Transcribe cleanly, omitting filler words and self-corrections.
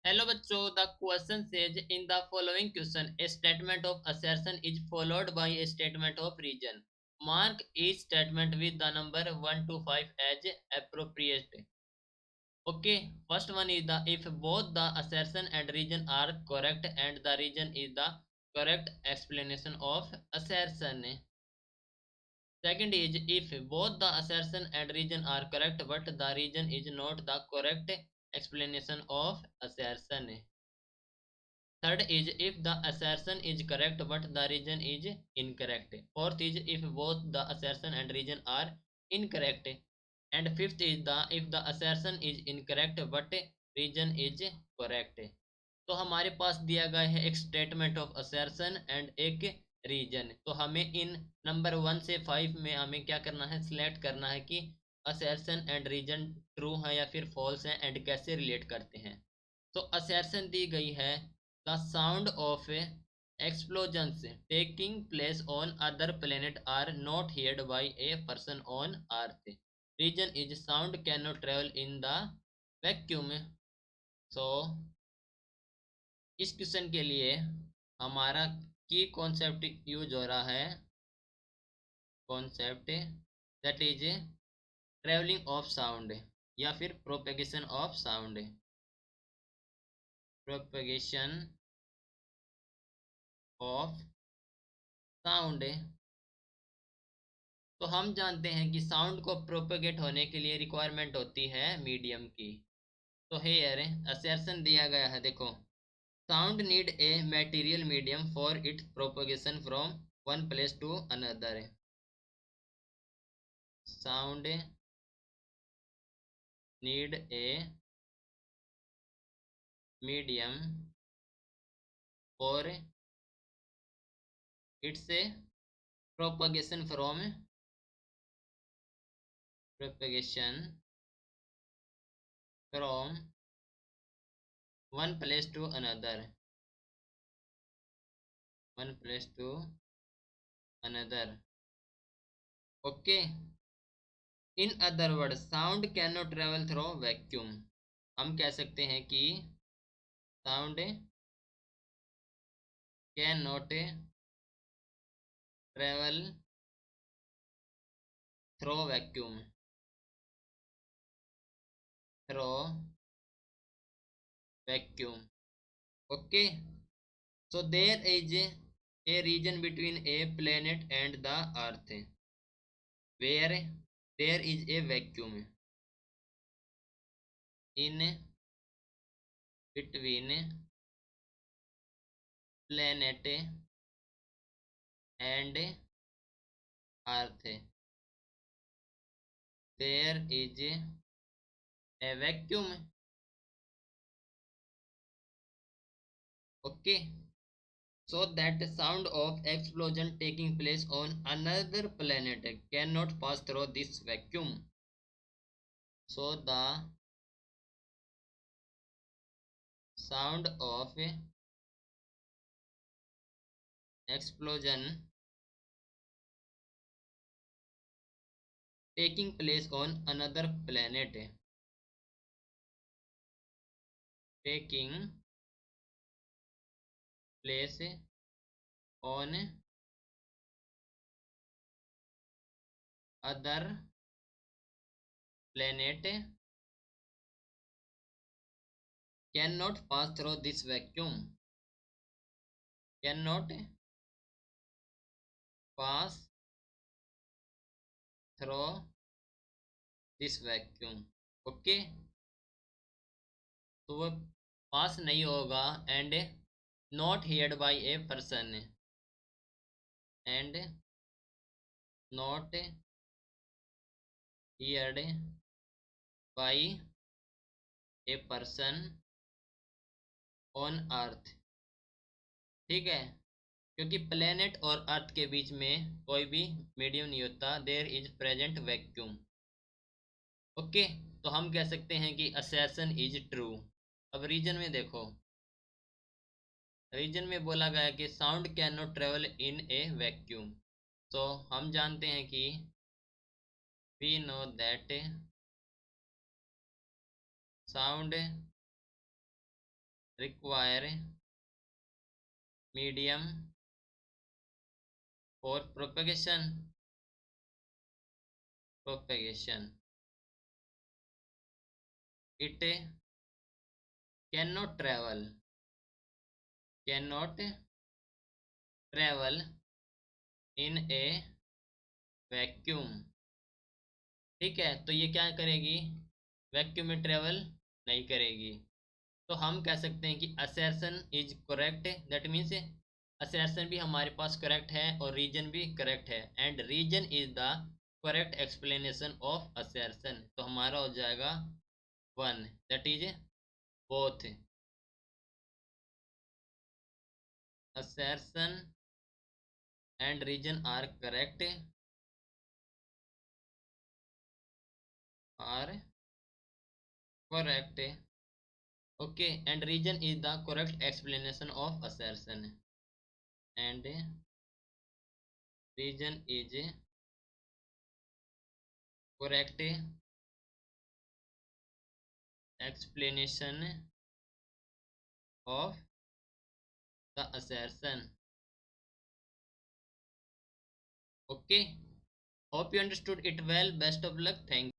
Hello बच्चों, the question says in the following question, a statement of assertion is followed by a statement of reason. Mark each statement with the number 1 to 5 as appropriate. Okay, first one is the if both the assertion and reason are correct and the reason is the correct explanation of assertion. Second is if both the assertion and reason are correct but the reason is not the correct explanation of assertion. Third is if the assertion is correct but the reason is incorrect. Fourth is if both the assertion and reason are incorrect. And fifth is the if the assertion is incorrect but reason is correct. तो हमारे पास दिया गया है एक statement of assertion and एक reason. तो हमें इन number 1 से 5 में हमें क्या करना है, सिलेक्ट करना है कि असर्शन एंड रीजन ट्रू है या फिर फॉल्स है एंड कैसे रिलेट करते हैं। तो असर्शन दी गई है the sound of explosions taking place on other planet are not heard by a person on earth. Reason is sound cannot travel in the vacuum. So इस क्वेश्चन के लिए हमारा की कॉन्सेप्ट यूज हो रहा है, concept that is travelling of sound या फिर propagation of sound, propagation of sound. तो हम जानते हैं कि साउंड को प्रोपेगेट होने के लिए रिक्वायरमेंट होती है मीडियम की। तो हेयर असर्शन दिया गया है, देखो sound need a material medium for it propagation from one place to another. Sound need a medium for its propagation from propagation from one place to another, one place to another. Okay, in other word sound can not travel through vacuum. हम कह सकते हैं कि sound can not travel through vacuum, through vacuum. Okay, so there is a region between a planet and the earth where there is a vacuum in between planet and earth, there is a vacuum। Okay, so that sound of explosion taking place on another planet cannot pass through this vacuum. So the sound of explosion taking place on another planet, taking place on other planet cannot pass through this vacuum, cannot pass through this vacuum। Okay, तो वह pass नहीं होगा and not heard by a person, and not heard by a person on earth. ठीक है, क्योंकि planet और अर्थ के बीच में कोई भी मीडियम नहीं होता, there is present vacuum. Okay, तो हम कह सकते हैं कि असर्शन इज ट्रू। अब रीजन में देखो, रीजन में बोला गया कि sound can not travel in a vacuum. तो हम जानते हैं कि we know that sound require medium for propagation. It cannot travel in a vacuum. ठीक है, तो ये क्या करेगी, वैक्यूम में ट्रेवल नहीं करेगी। तो हम कह सकते हैं कि assertion is correct, that means assertion भी हमारे पास करेक्ट है और रीजन भी करेक्ट है, and reason is the correct explanation of assertion. तो हमारा हो जाएगा one, that is both assertion and reason are correct. Okay, and reason is the correct explanation of assertion, and reason is correct explanation of the assertion. Okay, hope you understood it well. Best of luck. Thank you.